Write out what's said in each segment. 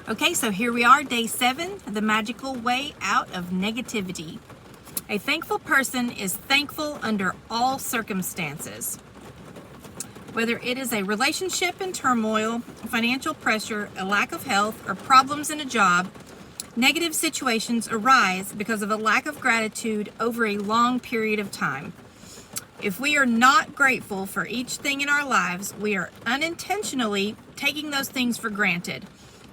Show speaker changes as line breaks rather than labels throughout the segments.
Okay, so here we are, day 7, the magical way out of negativity. A thankful person is thankful under all circumstances. Whether it is a relationship in turmoil, financial pressure, a lack of health, or problems in a job, negative situations arise because of a lack of gratitude over a long period of time. If we are not grateful for each thing in our lives, we are unintentionally taking those things for granted.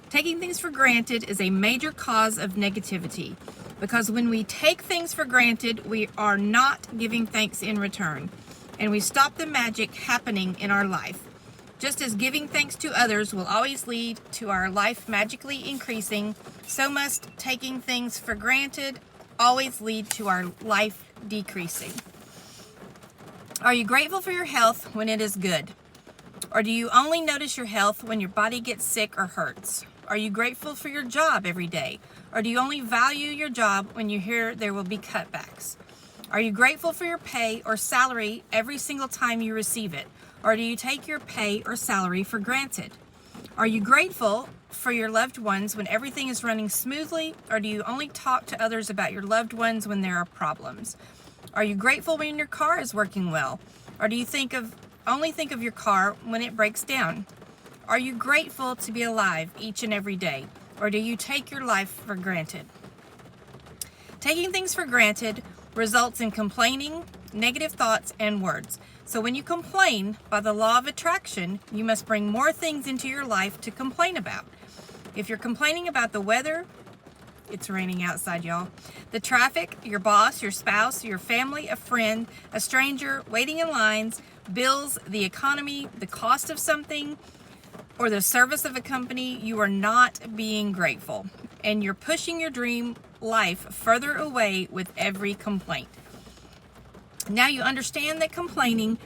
Taking things for granted is a major cause of negativity because when we take things for granted, we are not giving thanks in return, and we stop the magic happening in our life. Just as giving thanks to others will always lead to our life magically increasing, so must taking things for granted always lead to our life decreasing. Are you grateful for your health when it is good? Or do you only notice your health when your body gets sick or hurts? Are you grateful for your job every day? Or do you only value your job when you hear there will be cutbacks? Are you grateful for your pay or salary every single time you receive it? Or do you take your pay or salary for granted? Are you grateful for your loved ones when everything is running smoothly? Or do you only talk to others about your loved ones when there are problems? Are you grateful when your car is working well? Or do you only think of your car when it breaks down? Are you grateful to be alive each and every day? Or do you take your life for granted? Taking things for granted results in complaining, negative thoughts, and words. So when you complain, by the law of attraction, you must bring more things into your life to complain about. If you're complaining about the weather, it's raining outside, y'all, the traffic, your boss, your spouse, your family, a friend, a stranger, waiting in lines, bills, the economy, the cost of something, or the service of a company, you are not being grateful, and you're pushing your dream life further away with every complaint. Now you understand that complaining,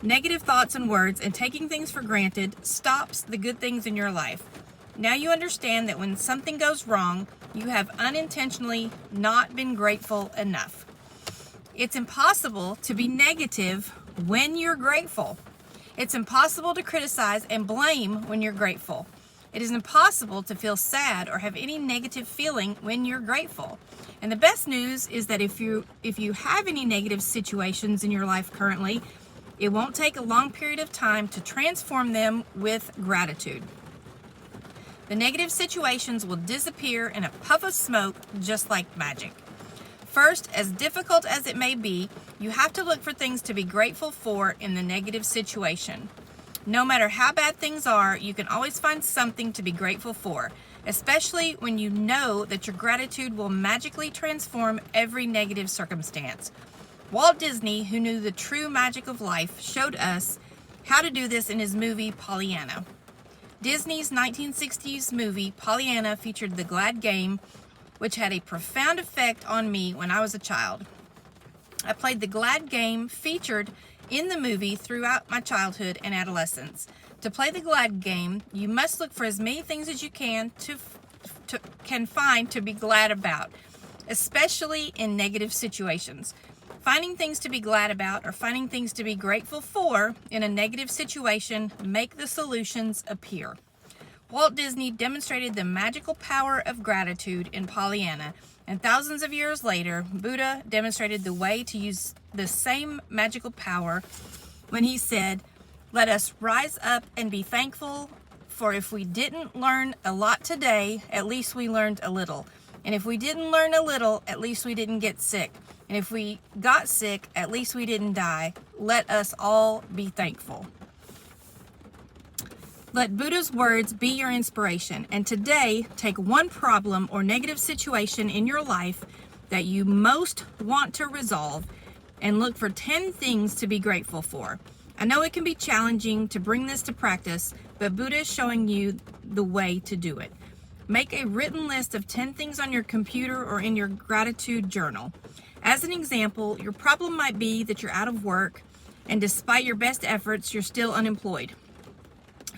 negative thoughts and words, and taking things for granted stops the good things in your life. Now you understand that when something goes wrong, you have unintentionally not been grateful enough. It's impossible to be negative when you're grateful. It's impossible to criticize and blame when you're grateful. It is impossible to feel sad or have any negative feeling when you're grateful. And the best news is that if you have any negative situations in your life currently, it won't take a long period of time to transform them with gratitude. The negative situations will disappear in a puff of smoke just like magic. First, as difficult as it may be, you have to look for things to be grateful for in the negative situation. No matter how bad things are, you can always find something to be grateful for, especially when you know that your gratitude will magically transform every negative circumstance. Walt Disney, who knew the true magic of life, showed us how to do this in his movie Pollyanna. Disney's 1960s movie Pollyanna featured the glad game, which had a profound effect on me when I was a child. I played the glad game featured in the movie throughout my childhood and adolescence. To play the glad game, you must look for as many things as you can find to be glad about, especially in negative situations. Finding things to be glad about or finding things to be grateful for in a negative situation make the solutions appear. Walt Disney demonstrated the magical power of gratitude in Pollyanna, and thousands of years later, Buddha demonstrated the way to use the same magical power when he said, "Let us rise up and be thankful, for if we didn't learn a lot today, at least we learned a little. And if we didn't learn a little, at least we didn't get sick. And if we got sick, at least we didn't die. Let us all be thankful." Let Buddha's words be your inspiration, and today take one problem or negative situation in your life that you most want to resolve and look for 10 things to be grateful for. I know it can be challenging to bring this to practice, but Buddha is showing you the way to do it. Make a written list of 10 things on your computer or in your gratitude journal. As an example, your problem might be that you're out of work, and despite your best efforts, you're still unemployed.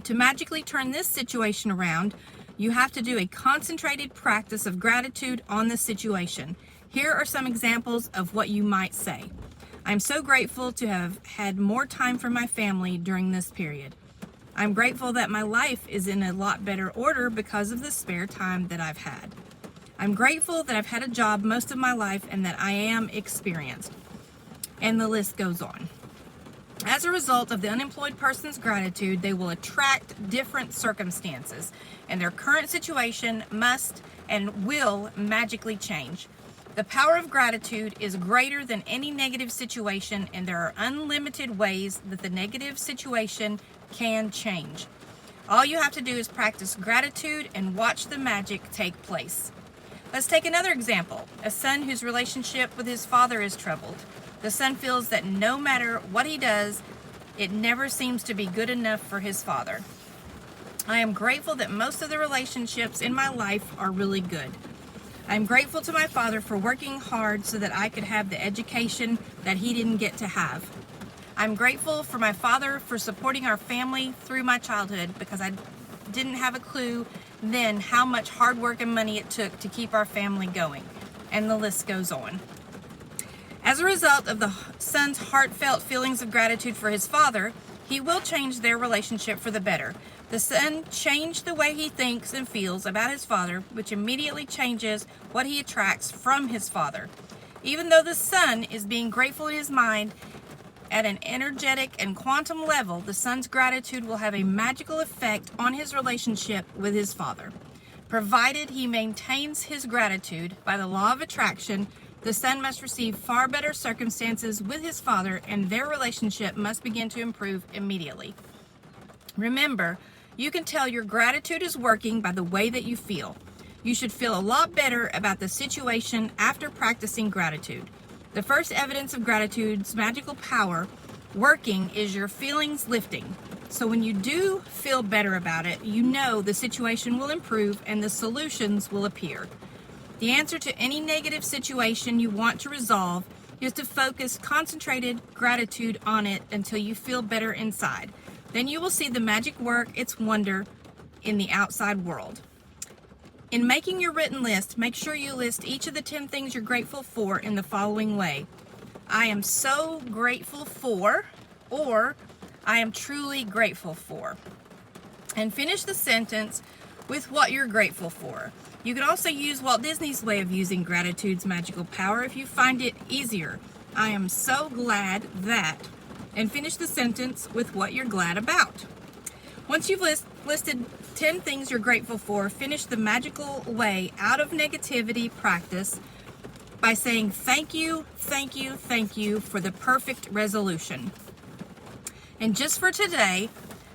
To magically turn this situation around, you have to do a concentrated practice of gratitude on the situation. Here are some examples of what you might say. I'm so grateful to have had more time for my family during this period. I'm grateful that my life is in a lot better order because of the spare time that I've had. I'm grateful that I've had a job most of my life and that I am experienced. And the list goes on. As a result of the unemployed person's gratitude, they will attract different circumstances, and their current situation must and will magically change. The power of gratitude is greater than any negative situation, and there are unlimited ways that the negative situation can change. All you have to do is practice gratitude and watch the magic take place. Let's take another example. A son whose relationship with his father is troubled. The son feels that no matter what he does, it never seems to be good enough for his father. I am grateful that most of the relationships in my life are really good. I am grateful to my father for working hard so that I could have the education that he didn't get to have. I'm grateful for my father for supporting our family through my childhood, because I didn't have a clue then how much hard work and money it took to keep our family going. And the list goes on. As a result of the son's heartfelt feelings of gratitude for his father, he will change their relationship for the better. The son changed the way he thinks and feels about his father, which immediately changes what he attracts from his father. Even though the son is being grateful in his mind at an energetic and quantum level, the son's gratitude will have a magical effect on his relationship with his father. Provided he maintains his gratitude by the law of attraction, the son must receive far better circumstances with his father, and their relationship must begin to improve immediately. Remember, you can tell your gratitude is working by the way that you feel. You should feel a lot better about the situation after practicing gratitude. The first evidence of gratitude's magical power working is your feelings lifting. So when you do feel better about it, you know the situation will improve and the solutions will appear. The answer to any negative situation you want to resolve is to focus concentrated gratitude on it until you feel better inside. Then you will see the magic work its wonder in the outside world. In making your written list, make sure you list each of the 10 things you're grateful for in the following way. I am so grateful for, or I am truly grateful for. And finish the sentence with what you're grateful for. You can also use Walt Disney's way of using gratitude's magical power if you find it easier. I am so glad that, and finish the sentence with what you're glad about. Once you've listed 10 things you're grateful for, finish the magical way out of negativity practice by saying thank you, thank you, thank you for the perfect resolution. And just for today,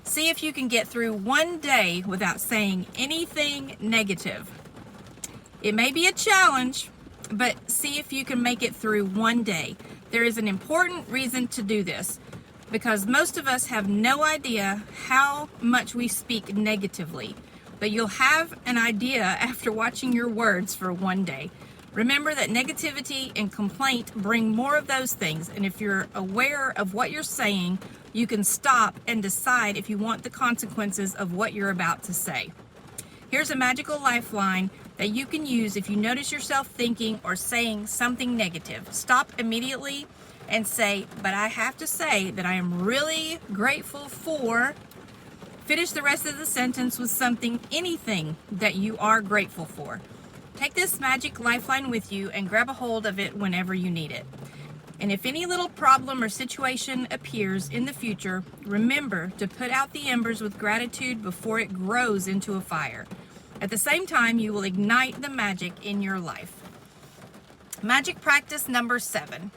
see if you can get through one day without saying anything negative. It may be a challenge, but see if you can make it through one day. There is an important reason to do this, because most of us have no idea how much we speak negatively, but you'll have an idea after watching your words for one day. Remember that negativity and complaint bring more of those things, and if you're aware of what you're saying, you can stop and decide if you want the consequences of what you're about to say. Here's a magical lifeline that you can use if you notice yourself thinking or saying something negative. Stop immediately and say, but I have to say that I am really grateful for. Finish the rest of the sentence with something, anything that you are grateful for. Take this magic lifeline with you and grab a hold of it whenever you need it. And if any little problem or situation appears in the future, remember to put out the embers with gratitude before it grows into a fire. At the same time, you will ignite the magic in your life. Magic practice number 7.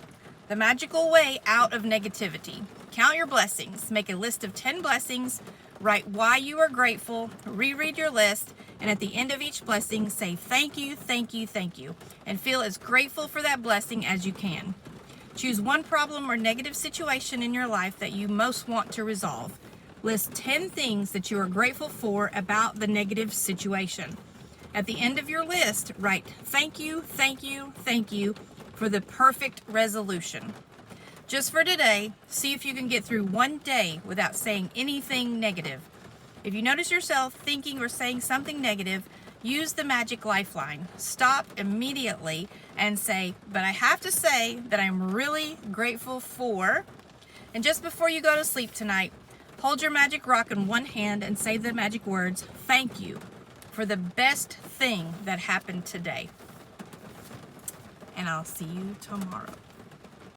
The magical way out of negativity. Count your blessings. Make a list of 10 blessings. Write why you are grateful. Reread your list. And at the end of each blessing, say thank you, thank you, thank you. And feel as grateful for that blessing as you can. Choose one problem or negative situation in your life that you most want to resolve. List 10 things that you are grateful for about the negative situation. At the end of your list, write thank you, thank you, thank you for the perfect resolution. Just for today, see if you can get through one day without saying anything negative. If you notice yourself thinking or saying something negative, use the magic lifeline. Stop immediately and say, but I have to say that I'm really grateful for. And just before you go to sleep tonight, Hold your magic rock in one hand and say the magic words, "Thank you for the best thing that happened today." And I'll see you tomorrow.